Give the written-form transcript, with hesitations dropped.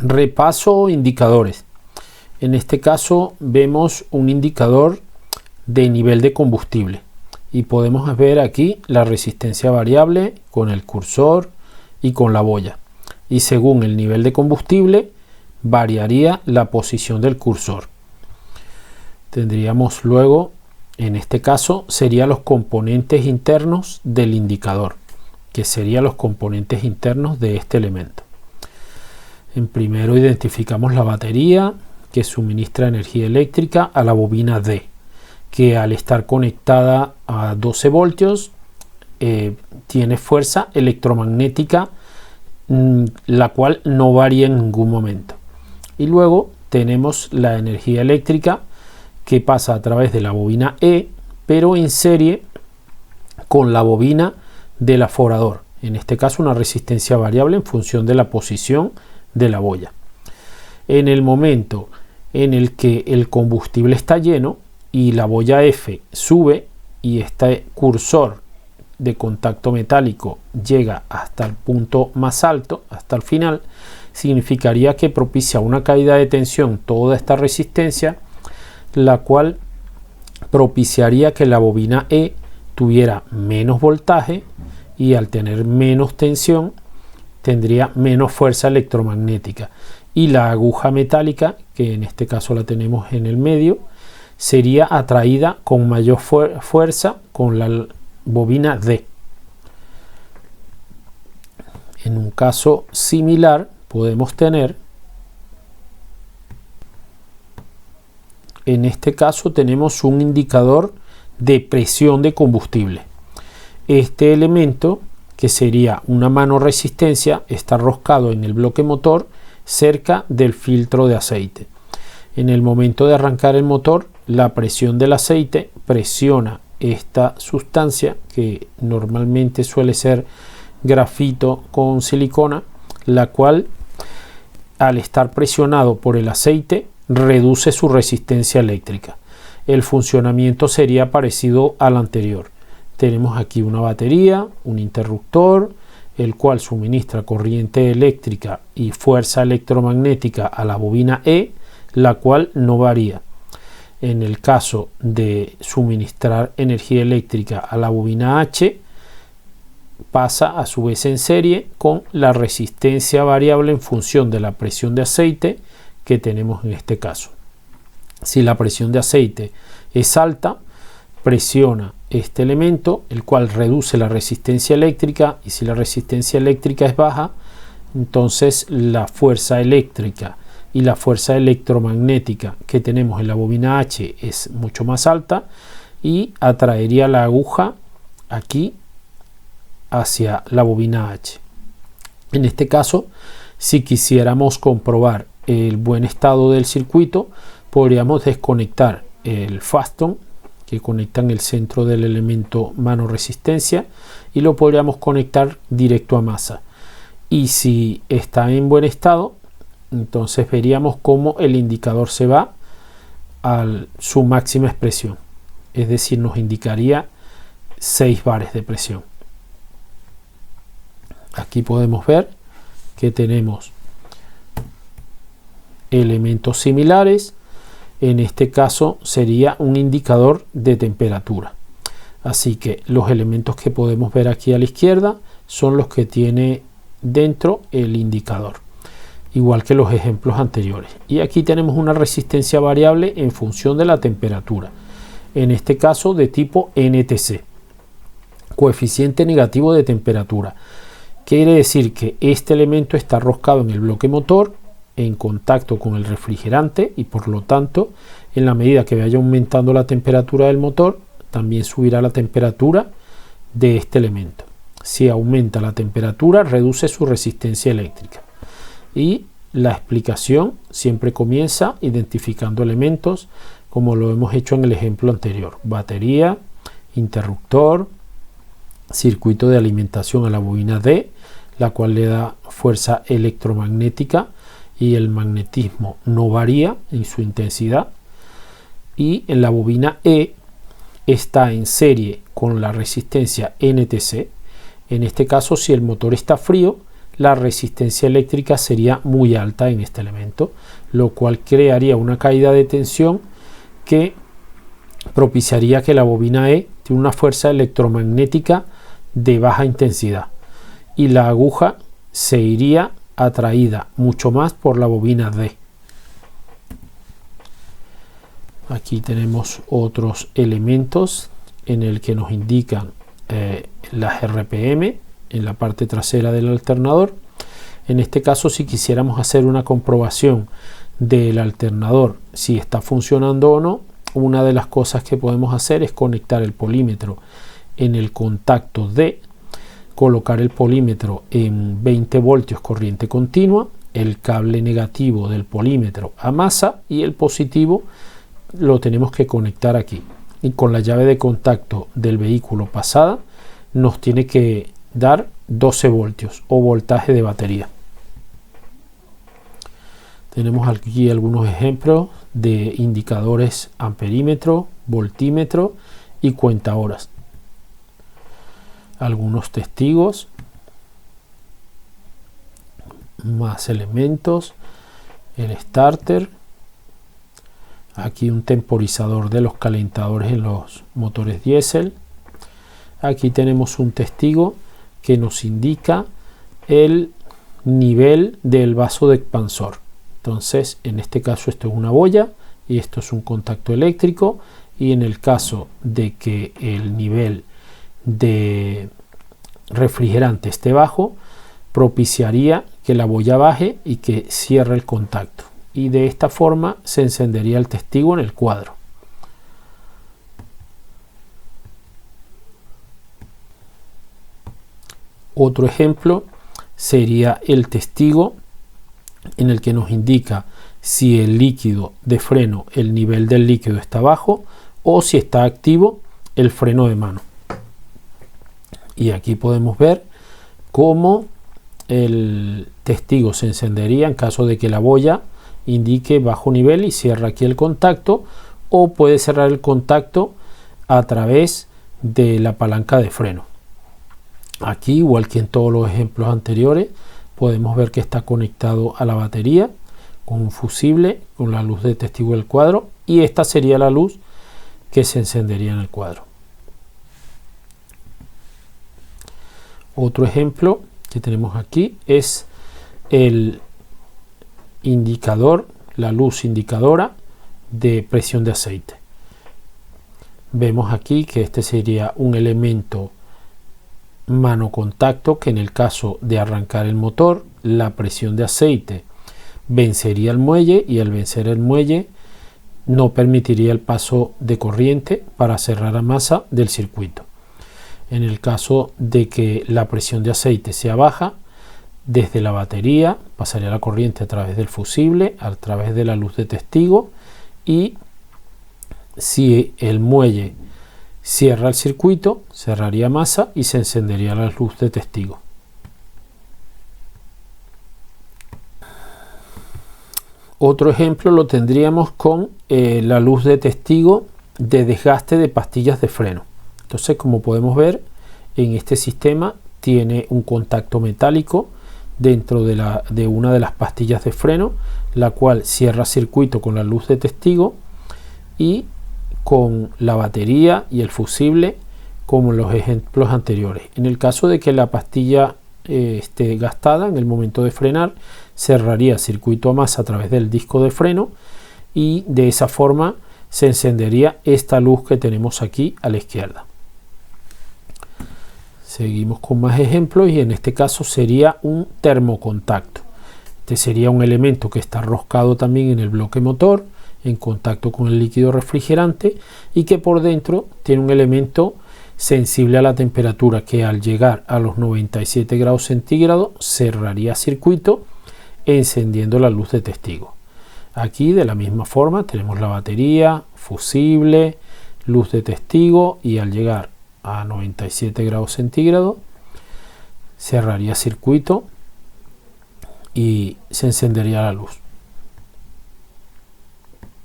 Repaso indicadores. En este caso vemos un indicador de nivel de combustible y podemos ver aquí la resistencia variable con el cursor y con la boya, y según el nivel de combustible variaría la posición del cursor. Tendríamos luego, en este caso serían los componentes internos del indicador, que serían los componentes internos de este elemento. En primero identificamos la batería, que suministra energía eléctrica a la bobina D, que al estar conectada a 12 voltios tiene fuerza electromagnética, la cual no varía en ningún momento. Y luego tenemos la energía eléctrica que pasa a través de la bobina E, pero en serie con la bobina del aforador, en este caso una resistencia variable en función de la posición de la boya. En el momento en el que el combustible está lleno y la boya F sube y este cursor de contacto metálico llega hasta el punto más alto, hasta el final, significaría que propicia una caída de tensión toda esta resistencia, la cual propiciaría que la bobina E tuviera menos voltaje y al tener menos tensión tendría menos fuerza electromagnética, y la aguja metálica, que en este caso la tenemos en el medio, sería atraída con mayor fuerza con la bobina D. En un caso similar podemos tener, en este caso tenemos un indicador de presión de combustible. Este elemento, que sería una mano resistencia, está roscado en el bloque motor cerca del filtro de aceite. En el momento de arrancar el motor, la presión del aceite presiona esta sustancia, que normalmente suele ser grafito con silicona, la cual al estar presionado por el aceite reduce su resistencia eléctrica. El funcionamiento sería parecido al anterior. Tenemos aquí una batería, un interruptor, el cual suministra corriente eléctrica y fuerza electromagnética a la bobina E, la cual no varía. En el caso de suministrar energía eléctrica a la bobina H, pasa a su vez en serie con la resistencia variable en función de la presión de aceite que tenemos en este caso. Si la presión de aceite es alta, presiona este elemento, el cual reduce la resistencia eléctrica, y si la resistencia eléctrica es baja, entonces la fuerza eléctrica y la fuerza electromagnética que tenemos en la bobina H es mucho más alta y atraería la aguja aquí hacia la bobina H. En este caso, si quisiéramos comprobar el buen estado del circuito, podríamos desconectar el faston que conecta en el centro del elemento mano resistencia y lo podríamos conectar directo a masa, y si está en buen estado, entonces veríamos cómo el indicador se va a su máxima expresión, es decir, nos indicaría 6 bares de presión. Aquí podemos ver que tenemos elementos similares. En este caso sería un indicador de temperatura. Así que los elementos que podemos ver aquí a la izquierda son los que tiene dentro el indicador, igual que los ejemplos anteriores. Y aquí tenemos una resistencia variable en función de la temperatura, en este caso de tipo NTC, coeficiente negativo de temperatura. Quiere decir que este elemento está roscado en el bloque motor en contacto con el refrigerante, y por lo tanto, en la medida que vaya aumentando la temperatura del motor, también subirá la temperatura de este elemento. Si aumenta la temperatura, reduce su resistencia eléctrica. Y la explicación siempre comienza identificando elementos, como lo hemos hecho en el ejemplo anterior: batería, interruptor, circuito de alimentación a la bobina D, la cual le da fuerza electromagnética y el magnetismo no varía en su intensidad, y en la bobina E está en serie con la resistencia NTC. En este caso, si el motor está frío, la resistencia eléctrica sería muy alta en este elemento, lo cual crearía una caída de tensión que propiciaría que la bobina E tiene una fuerza electromagnética de baja intensidad y la aguja se iría atraída mucho más por la bobina D. Aquí tenemos otros elementos en el que nos indican las RPM en la parte trasera del alternador. En este caso, si quisiéramos hacer una comprobación del alternador si está funcionando o no, una de las cosas que podemos hacer es conectar el polímetro en el contacto D, colocar el polímetro en 20 voltios corriente continua, el cable negativo del polímetro a masa y el positivo lo tenemos que conectar aquí, y con la llave de contacto del vehículo pasada nos tiene que dar 12 voltios o voltaje de batería. Tenemos aquí algunos ejemplos de indicadores amperímetro, voltímetro y cuentahoras. Algunos testigos, más elementos, el starter, aquí un temporizador de los calentadores en los motores diésel. Aquí tenemos un testigo que nos indica el nivel del vaso de expansor. Entonces, en este caso esto es una boya y esto es un contacto eléctrico, y en el caso de que el nivel de refrigerante esté bajo, propiciaría que la boya baje y que cierre el contacto, y de esta forma se encendería el testigo en el cuadro. Otro ejemplo sería el testigo en el que nos indica si el líquido de freno, el nivel del líquido está bajo, o si está activo el freno de mano. Y aquí podemos ver cómo el testigo se encendería en caso de que la boya indique bajo nivel y cierra aquí el contacto, o puede cerrar el contacto a través de la palanca de freno. Aquí, igual que en todos los ejemplos anteriores, podemos ver que está conectado a la batería con un fusible con la luz de testigo del cuadro, y esta sería la luz que se encendería en el cuadro. Otro ejemplo que tenemos aquí es el indicador, la luz indicadora de presión de aceite. Vemos aquí que este sería un elemento mano contacto, que en el caso de arrancar el motor, la presión de aceite vencería el muelle, y al vencer el muelle no permitiría el paso de corriente para cerrar a masa del circuito. En el caso de que la presión de aceite sea baja, desde la batería pasaría la corriente a través del fusible, a través de la luz de testigo, y si el muelle cierra el circuito, cerraría masa y se encendería la luz de testigo. Otro ejemplo lo tendríamos con la luz de testigo de desgaste de pastillas de freno. Entonces, como podemos ver, en este sistema tiene un contacto metálico dentro de una de las pastillas de freno, la cual cierra circuito con la luz de testigo, y con la batería y el fusible, como en los ejemplos anteriores. En el caso de que la pastilla esté gastada, en el momento de frenar cerraría circuito a masa a través del disco de freno, y de esa forma se encendería esta luz que tenemos aquí a la izquierda. Seguimos con más ejemplos, y en este caso sería un termocontacto. Este sería un elemento que está roscado también en el bloque motor, en contacto con el líquido refrigerante, y que por dentro tiene un elemento sensible a la temperatura, que al llegar a los 97 grados centígrados cerraría circuito encendiendo la luz de testigo. Aquí de la misma forma tenemos la batería, fusible, luz de testigo, y al llegar a 97 grados centígrados cerraría circuito y se encendería la luz.